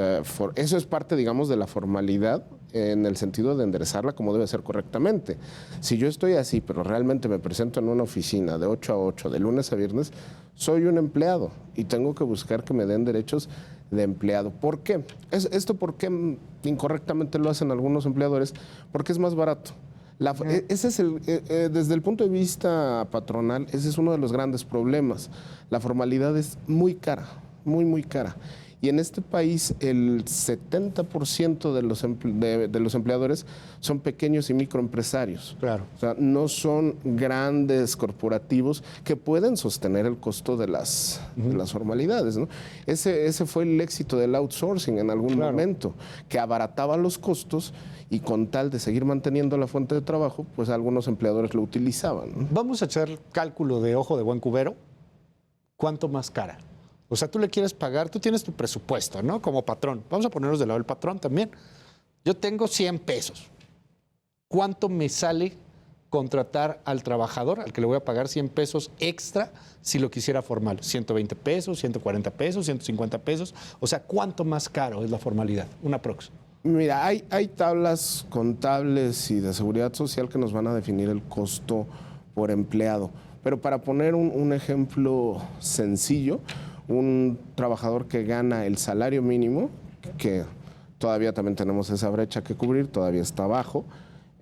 eso es parte, digamos, de la formalidad en el sentido de enderezarla como debe ser correctamente. Si yo estoy así, pero realmente me presento en una oficina de 8 a 8, de lunes a viernes, soy un empleado y tengo que buscar que me den derechos de empleado. ¿Por qué? ¿Esto por qué incorrectamente lo hacen algunos empleadores? Porque es más barato. Ese es desde el punto de vista patronal, ese es uno de los grandes problemas. La formalidad es muy cara, muy, muy cara. Y en este país el 70% de los empleadores son pequeños y microempresarios. Claro. O sea, no son grandes corporativos que pueden sostener el costo de las formalidades, ¿no? Ese fue el éxito del outsourcing en algún momento, que abarataba los costos y con tal de seguir manteniendo la fuente de trabajo, pues algunos empleadores lo utilizaban, ¿no? Vamos a echar cálculo de ojo de buen cubero. ¿Cuánto más cara? O sea, tú le quieres pagar, tú tienes tu presupuesto, ¿no? Como patrón. Vamos a ponernos del lado del patrón también. Yo tengo 100 pesos. ¿Cuánto me sale contratar al trabajador, al que le voy a pagar 100 pesos extra si lo quisiera formal? 120 pesos, 140 pesos, 150 pesos. O sea, ¿cuánto más caro es la formalidad? Una prox. Mira, hay tablas contables y de seguridad social que nos van a definir el costo por empleado. Pero para poner un ejemplo sencillo, un trabajador que gana el salario mínimo, que todavía también tenemos esa brecha que cubrir, todavía está bajo,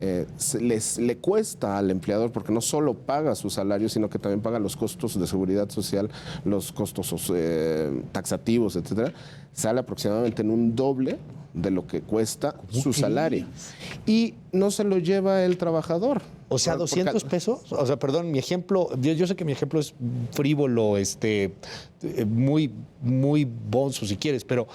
le cuesta al empleador, porque no solo paga su salario, sino que también paga los costos de seguridad social, los costos taxativos, etcétera, sale aproximadamente en un doble de lo que cuesta su salario. Y no se lo lleva el trabajador. O sea, 200 pesos. O sea, perdón, mi ejemplo, yo sé que mi ejemplo es frívolo, muy, muy bonzo si quieres, pero,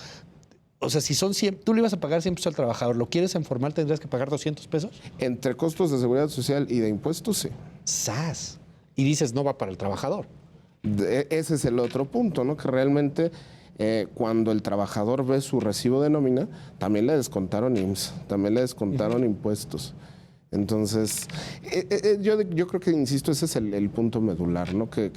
o sea, si son 100, tú le ibas a pagar 100 pesos al trabajador, ¿lo quieres en formal, tendrías que pagar 200 pesos? Entre costos de seguridad social y de impuestos, sí. ¡Sas! Y dices, no va para el trabajador. Ese es el otro punto, ¿no? Que realmente cuando el trabajador ve su recibo de nómina, también le descontaron IMSS, también le descontaron impuestos. Entonces, yo creo que, insisto, ese es el punto medular, ¿no? Que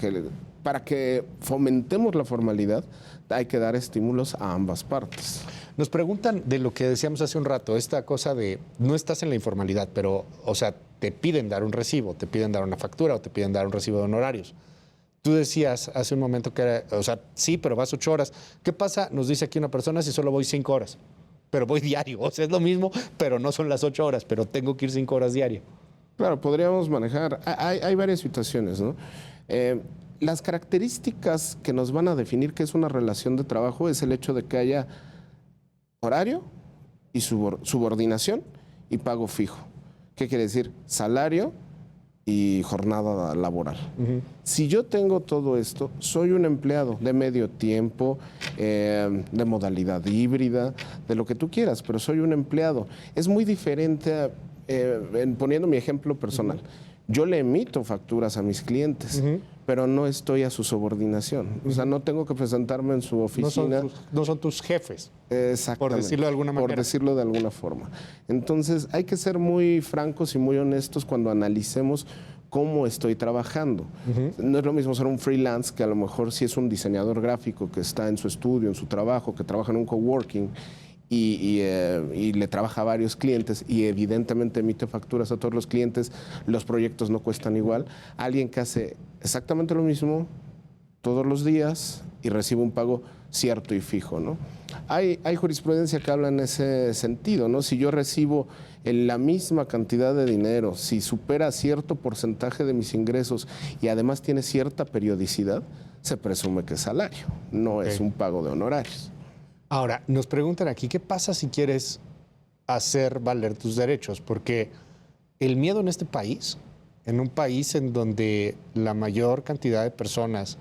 para que fomentemos la formalidad hay que dar estímulos a ambas partes. Nos preguntan de lo que decíamos hace un rato, esta cosa de no estás en la informalidad, pero, o sea, te piden dar un recibo, te piden dar una factura o te piden dar un recibo de honorarios. Tú decías hace un momento que era, o sea, sí, pero vas 8 horas. ¿Qué pasa? Nos dice aquí una persona si solo voy 5 horas. Pero voy diario, o sea, es lo mismo, pero no son las 8 horas, pero tengo que ir 5 horas diario. Claro, podríamos manejar, hay varias situaciones, ¿no? Las características que nos van a definir qué es una relación de trabajo es el hecho de que haya horario y subordinación y pago fijo. ¿Qué quiere decir? Salario y jornada laboral. Si yo tengo todo esto, soy un empleado de medio tiempo, de modalidad híbrida, de lo que tú quieras, pero soy un empleado. Es muy diferente, poniendo mi ejemplo personal. Yo le emito facturas a mis clientes, pero no estoy a su subordinación. O sea, no tengo que presentarme en su oficina. No son tus jefes. Exactamente. Por decirlo de alguna manera. Por decirlo de alguna forma. Entonces, hay que ser muy francos y muy honestos cuando analicemos cómo estoy trabajando. No es lo mismo ser un freelance que a lo mejor si es un diseñador gráfico que está en su estudio, en su trabajo, que trabaja en un coworking y le trabaja a varios clientes y evidentemente emite facturas a todos los clientes, los proyectos no cuestan igual. Alguien que hace exactamente lo mismo todos los días y recibe un pago cierto y fijo, ¿no? Hay jurisprudencia que habla en ese sentido, ¿no? Si yo recibo la misma cantidad de dinero, si supera cierto porcentaje de mis ingresos y además tiene cierta periodicidad, se presume que es salario, no es un pago de honorarios. Ahora, nos preguntan aquí, ¿qué pasa si quieres hacer valer tus derechos? Porque el miedo en este país, en un país en donde la mayor cantidad de personas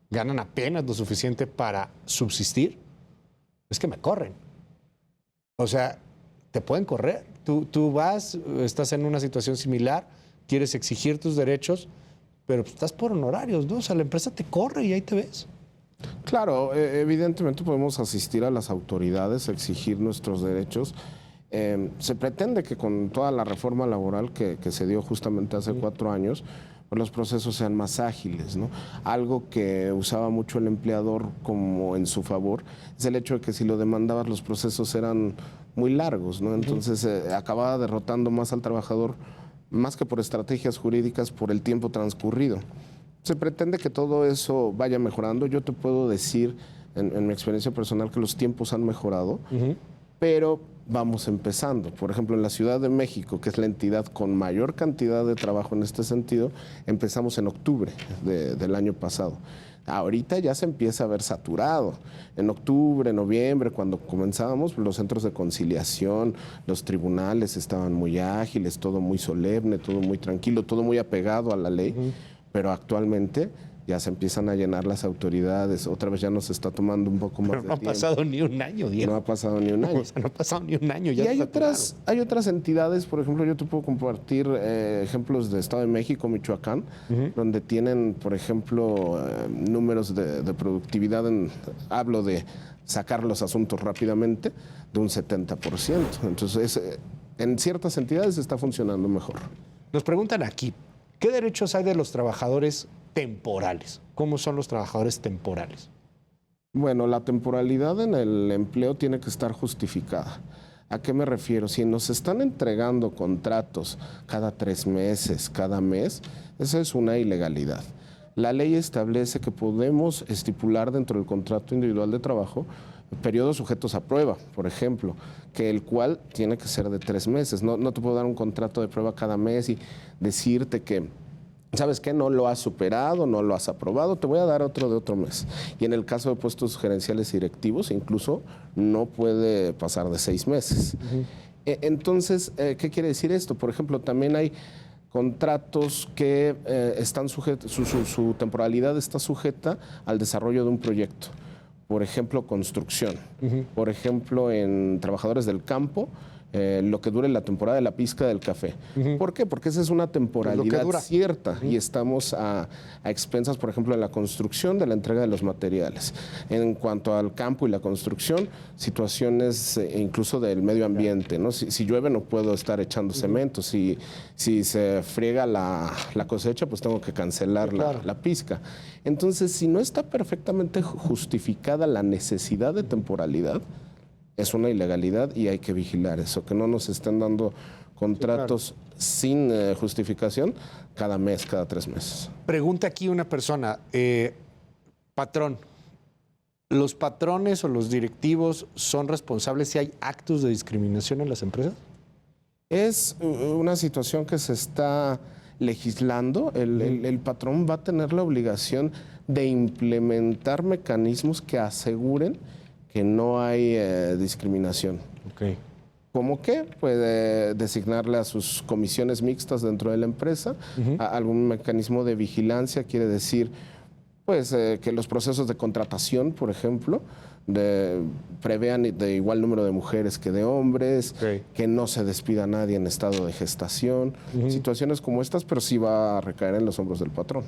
ganan apenas lo suficiente para subsistir, es que me corren. O sea, te pueden correr. Tú vas, estás en una situación similar, quieres exigir tus derechos, pero estás por honorarios, ¿no? O sea, la empresa te corre y ahí te ves. Claro, evidentemente podemos asistir a las autoridades, exigir nuestros derechos. Se pretende que con toda la reforma laboral que se dio justamente hace 4 años, pues los procesos sean más ágiles, ¿no? Algo que usaba mucho el empleador como en su favor es el hecho de que si lo demandabas los procesos eran muy largos, ¿no? Entonces acababa derrotando más al trabajador, más que por estrategias jurídicas, por el tiempo transcurrido. Se pretende que todo eso vaya mejorando. Yo te puedo decir, en mi experiencia personal, que los tiempos han mejorado, pero vamos empezando. Por ejemplo, en la Ciudad de México, que es la entidad con mayor cantidad de trabajo en este sentido, empezamos en octubre del año pasado. Ahorita ya se empieza a ver saturado. En octubre, noviembre, cuando comenzábamos, los centros de conciliación, los tribunales estaban muy ágiles, todo muy solemne, todo muy tranquilo, todo muy apegado a la ley, pero actualmente ya se empiezan a llenar las autoridades, otra vez ya nos está tomando un poco más de tiempo. No ha pasado ni un año, Diego. No ha pasado ni un año. O sea, no ha pasado ni un año. Ya y hay otras entidades, por ejemplo, yo te puedo compartir ejemplos de Estado de México, Michoacán, donde tienen, por ejemplo, números de productividad, hablo de sacar los asuntos rápidamente, de un 70%. Entonces, en ciertas entidades está funcionando mejor. Nos preguntan aquí, ¿qué derechos hay de los trabajadores temporales? ¿Cómo son los trabajadores temporales? Bueno, la temporalidad en el empleo tiene que estar justificada. ¿A qué me refiero? Si nos están entregando contratos cada 3 meses, cada mes, esa es una ilegalidad. La ley establece que podemos estipular dentro del contrato individual de trabajo periodos sujetos a prueba, por ejemplo, que el cual tiene que ser de 3 meses. No te puedo dar un contrato de prueba cada mes y decirte que, ¿sabes qué? No lo has superado, no lo has aprobado, te voy a dar otro de otro mes. Y en el caso de puestos gerenciales y directivos, incluso no puede pasar de 6 meses. Entonces, ¿qué quiere decir esto? Por ejemplo, también hay contratos que están sujetos, su temporalidad está sujeta al desarrollo de un proyecto. Por ejemplo, construcción. Por ejemplo, en trabajadores del campo, lo que dure la temporada de la pizca del café. ¿Por qué? Porque esa es una temporalidad cierta y estamos a expensas, por ejemplo, en la construcción de la entrega de los materiales. En cuanto al campo y la construcción, situaciones incluso del medio ambiente, ¿no? Si llueve no puedo estar echando cemento, si se friega la cosecha, pues tengo que cancelar la pizca. Entonces, si no está perfectamente justificada la necesidad de temporalidad, es una ilegalidad y hay que vigilar eso, que no nos estén dando contratos sin justificación cada mes, cada 3 meses. Pregunta aquí una persona, patrón, ¿los patrones o los directivos son responsables si hay actos de discriminación en las empresas? Es una situación que se está legislando. El patrón va a tener la obligación de implementar mecanismos que aseguren que no hay discriminación. Okay. ¿Cómo qué? Puede designarle a sus comisiones mixtas dentro de la empresa, algún mecanismo de vigilancia, quiere decir pues que los procesos de contratación, por ejemplo, prevean de igual número de mujeres que de hombres, que no se despida a nadie en estado de gestación, situaciones como estas, pero sí va a recaer en los hombros del patrón.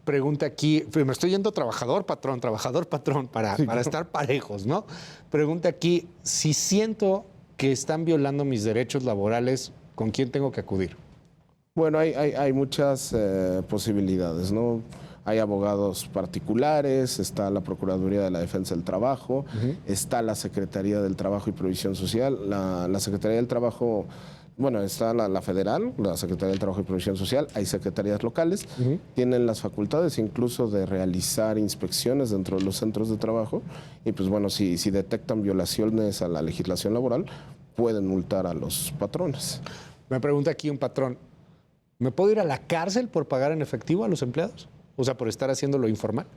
Pregunta aquí, me estoy yendo trabajador, patrón, para estar parejos, ¿no? Pregunta aquí, si siento que están violando mis derechos laborales, ¿con quién tengo que acudir? Bueno, hay muchas posibilidades, ¿no? Hay abogados particulares, está la Procuraduría de la Defensa del Trabajo, está la Secretaría del Trabajo y Previsión Social, la Secretaría del Trabajo. Bueno, está la federal, la Secretaría del Trabajo y Previsión Social, hay secretarías locales, tienen las facultades incluso de realizar inspecciones dentro de los centros de trabajo y pues bueno, si detectan violaciones a la legislación laboral, pueden multar a los patrones. Me pregunta aquí un patrón, ¿me puedo ir a la cárcel por pagar en efectivo a los empleados? O sea, por estar haciéndolo informal.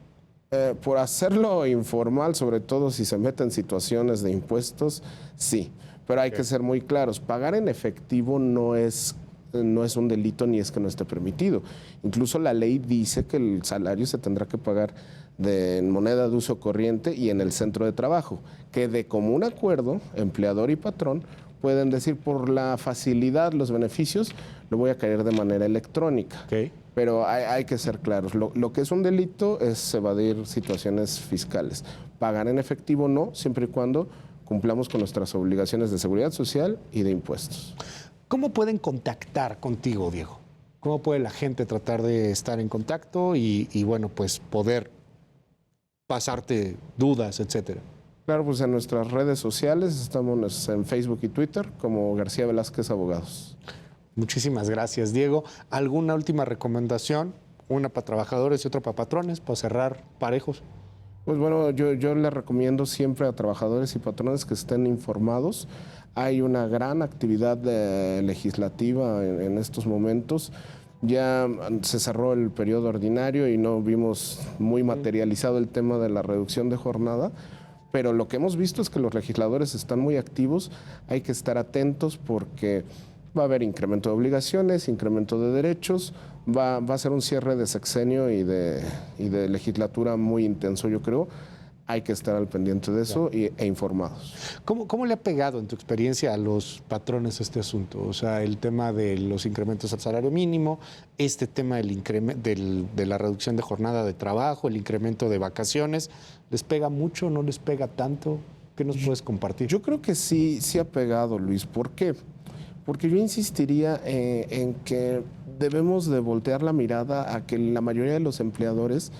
Por hacerlo informal, sobre todo si se mete en situaciones de impuestos, sí. Pero hay que ser muy claros, pagar en efectivo no es un delito ni es que no esté permitido. Incluso la ley dice que el salario se tendrá que pagar en moneda de uso corriente y en el centro de trabajo, que de común acuerdo, empleador y patrón pueden decir por la facilidad, los beneficios, lo voy a caer de manera electrónica. Pero hay que ser claros, lo que es un delito es evadir situaciones fiscales. Pagar en efectivo no, siempre y cuando cumplamos con nuestras obligaciones de seguridad social y de impuestos. ¿Cómo pueden contactar contigo, Diego? ¿Cómo puede la gente tratar de estar en contacto y bueno, pues poder pasarte dudas, etcétera? Claro, pues en nuestras redes sociales estamos en Facebook y Twitter como García Velázquez Abogados. Muchísimas gracias, Diego. ¿Alguna última recomendación? Una para trabajadores y otra para patrones, para cerrar parejos. Pues bueno, yo les recomiendo siempre a trabajadores y patrones que estén informados. Hay una gran actividad legislativa en estos momentos. Ya se cerró el periodo ordinario y no vimos muy materializado el tema de la reducción de jornada, pero lo que hemos visto es que los legisladores están muy activos. Hay que estar atentos porque va a haber incremento de obligaciones, incremento de derechos, va a ser un cierre de sexenio y de legislatura muy intenso, yo creo. Hay que estar al pendiente de eso e informados. ¿Cómo le ha pegado en tu experiencia a los patrones este asunto? O sea, el tema de los incrementos al salario mínimo, este tema de la reducción de jornada de trabajo, el incremento de vacaciones, ¿les pega mucho o no les pega tanto? ¿Qué nos puedes compartir? Yo creo que sí ha pegado, Luis. ¿Por qué? Porque yo insistiría en que debemos de voltear la mirada a que la mayoría de los empleadores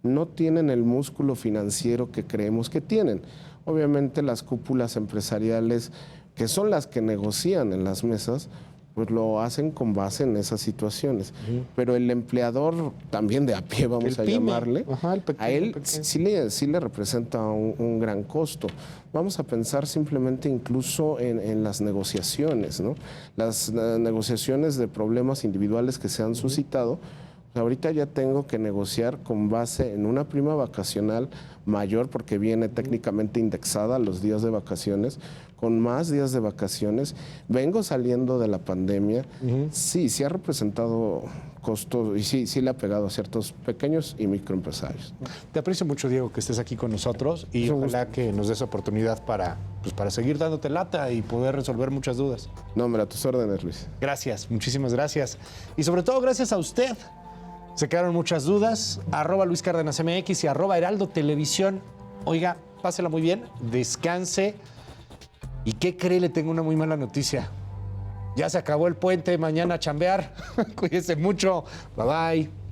no tienen el músculo financiero que creemos que tienen. Obviamente las cúpulas empresariales, que son las que negocian en las mesas, pues lo hacen con base en esas situaciones. Pero el empleador también de a pie, vamos a llamarle, a él sí le representa un gran costo. Vamos a pensar simplemente incluso en las negociaciones, ¿no? Las negociaciones de problemas individuales que se han suscitado. Ahorita ya tengo que negociar con base en una prima vacacional mayor porque viene técnicamente indexada a los días de vacaciones, con más días de vacaciones. Vengo saliendo de la pandemia. Sí ha representado costos y sí le ha pegado a ciertos pequeños y microempresarios. Te aprecio mucho, Diego, que estés aquí con nosotros y ojalá que nos des oportunidad para seguir dándote lata y poder resolver muchas dudas. No, hombre, a tus órdenes, Luis. Gracias, muchísimas gracias. Y sobre todo gracias a usted. Se quedaron muchas dudas. @Luis Cárdenas MX y @Heraldo Televisión. Oiga, pásela muy bien, descanse. ¿Y qué cree? Le tengo una muy mala noticia. Ya se acabó el puente, mañana a chambear. Cuídense mucho. Bye bye.